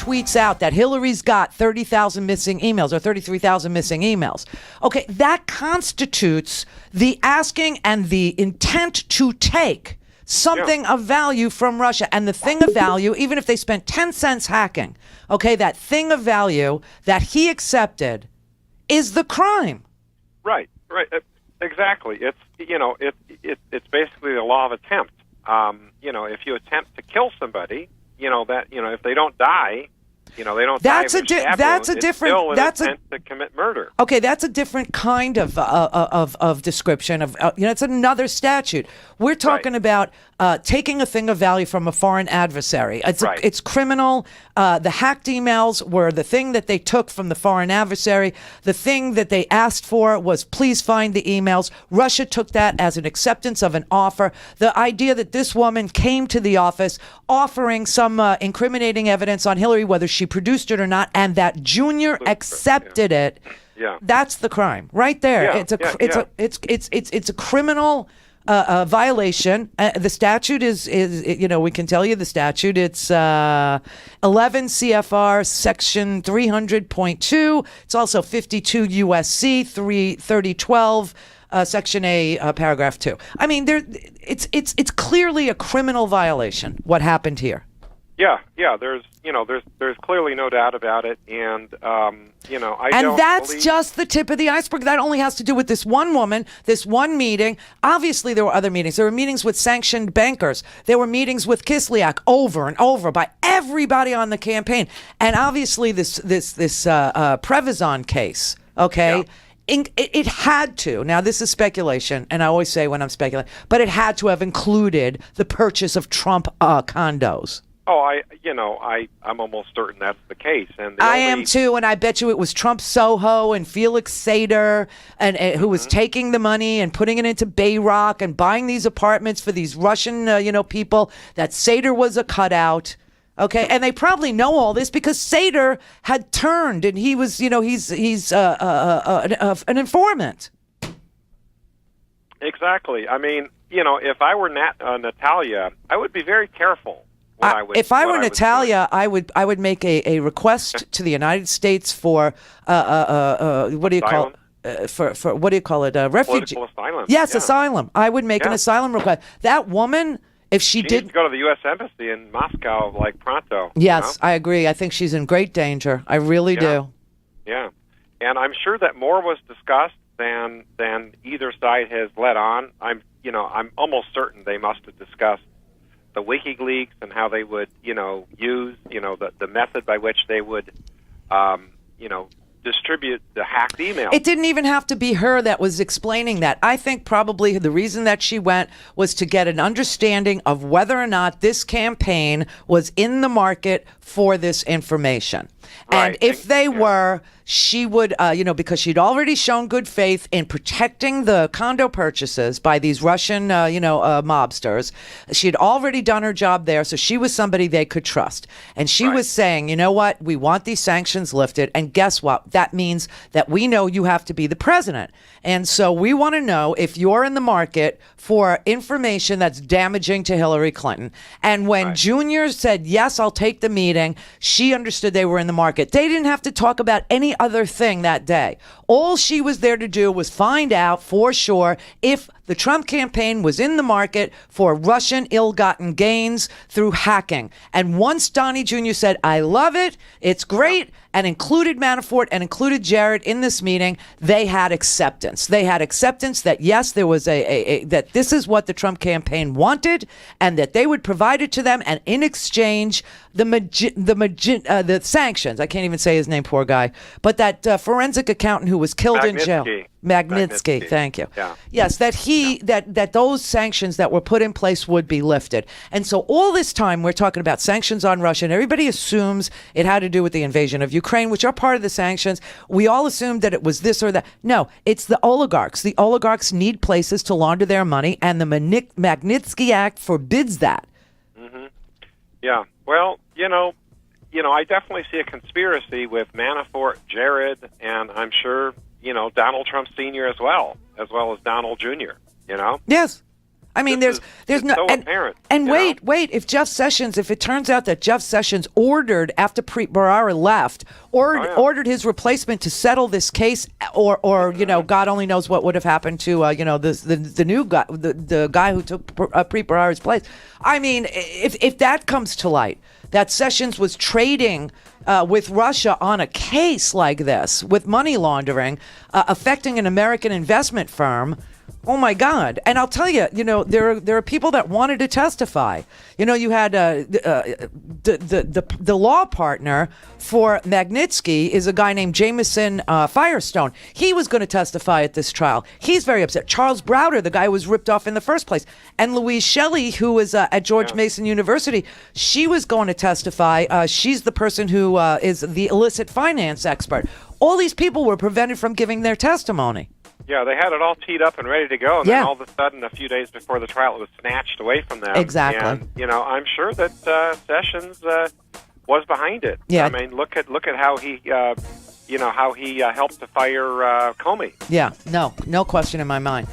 tweets out that Hillary's got 30,000 missing emails or 33,000 missing emails. Okay, that constitutes the asking and the intent to take something of value from Russia. And the thing of value, even if they spent 10 cents hacking, okay, that thing of value that he accepted is the crime. Right. Exactly. It's it's basically the law of attempt. If you attempt to kill somebody, if they don't die, they don't die. That's a different. That's an attempt to commit murder. Okay, that's a different kind of description of. It's another statute. We're talking about taking a thing of value from a foreign adversary. It's criminal. The hacked emails were the thing that they took from the foreign adversary. The thing that they asked for was, please find the emails. Russia took that as an acceptance of an offer. The idea that this woman came to the office offering some incriminating evidence on Hillary, whether she produced it or not, and that Junior accepted it. Yeah. That's the crime right there. Yeah. It's a criminal violation. The statute is we can tell you the statute. It's 11 CFR section 300.2. It's also 52 USC 3012 section A paragraph 2. I mean, it's clearly a criminal violation what happened here. Yeah. There's clearly no doubt about it, and that's just the tip of the iceberg. That only has to do with this one woman, this one meeting. Obviously, there were other meetings. There were meetings with sanctioned bankers. There were meetings with Kislyak over and over by everybody on the campaign, and obviously this Prevezon case. Okay. Yeah. It had to. Now, this is speculation, and I always say when I'm speculating, but it had to have included the purchase of Trump condos. Oh, I'm almost certain that's the case, and I am too. And I bet you it was Trump Soho and Felix Sater, and who was taking the money and putting it into Bayrock and buying these apartments for these Russian, people. That Sater was a cutout. Okay, and they probably know all this because Sater had turned, and he was, he's an informant. Exactly. I mean, if I were Natalia, I would be very careful. If I were Natalia, I would make a request to the United States for what do you call for what do you call it? Refugee. Political asylum. Yes, asylum. I would make an asylum request. That woman, if she did needs to go to the U.S. Embassy in Moscow like pronto. Yes, I agree. I think she's in great danger. I really do. Yeah, and I'm sure that more was discussed than either side has let on. I'm almost certain they must have discussed the WikiLeaks and how they would, use, the method by which they would, distribute the hacked email. It didn't even have to be her that was explaining that. I think probably the reason that she went was to get an understanding of whether or not this campaign was in the market for this information. Right. And if they were, she would, because she'd already shown good faith in protecting the condo purchases by these Russian, mobsters. She'd already done her job there, so she was somebody they could trust. And she was saying, you know what, we want these sanctions lifted, and guess what? That means that we know you have to be the president. And so we want to know if you're in the market for information that's damaging to Hillary Clinton. And when Junior said, yes, I'll take the meeting, she understood they were in the market. They didn't have to talk about any other thing that day. All she was there to do was find out for sure if the Trump campaign was in the market for Russian ill-gotten gains through hacking. And once Donnie Jr. said, I love it, it's great, and included Manafort and included Jared in this meeting, they had acceptance. They had acceptance that, yes, there was that this is what the Trump campaign wanted and that they would provide it to them. And in exchange, the sanctions, I can't even say his name, poor guy, but that forensic accountant who was killed in jail. Magnitsky, thank you. Yeah. Yes, that those sanctions that were put in place would be lifted. And so all this time we're talking about sanctions on Russia, and everybody assumes it had to do with the invasion of Ukraine, which are part of the sanctions. We all assumed that it was this or that. No, it's the oligarchs. The oligarchs need places to launder their money, and the Magnitsky Act forbids that. Mm-hmm. Yeah. Well, I definitely see a conspiracy with Manafort, Jared, and I'm sure Donald Trump Sr. as well as Donald Jr., Yes. I mean, This there's is no so and, apparent. and you wait, know? wait. If it turns out that Jeff Sessions ordered after Preet Bharara left, ordered his replacement to settle this case, or God only knows what would have happened to the new guy, the guy who took Preet Bharara's place. I mean, if that comes to light, that Sessions was trading with Russia on a case like this with money laundering affecting an American investment firm. Oh my God! And I'll tell you, there are people that wanted to testify. You had the law partner for Magnitsky is a guy named Jameson Firestone. He was going to testify at this trial. He's very upset. Charles Browder, the guy who was ripped off in the first place, and Louise Shelley, who was at George Mason University, she was going to testify. She's the person who is the illicit finance expert. All these people were prevented from giving their testimony. Yeah, they had it all teed up and ready to go, and Yeah. then all of a sudden, a few days before the trial, it was snatched away from them. Exactly. And I'm sure that Sessions was behind it. Yeah. I mean, look at how he helped to fire Comey. Yeah, no question in my mind.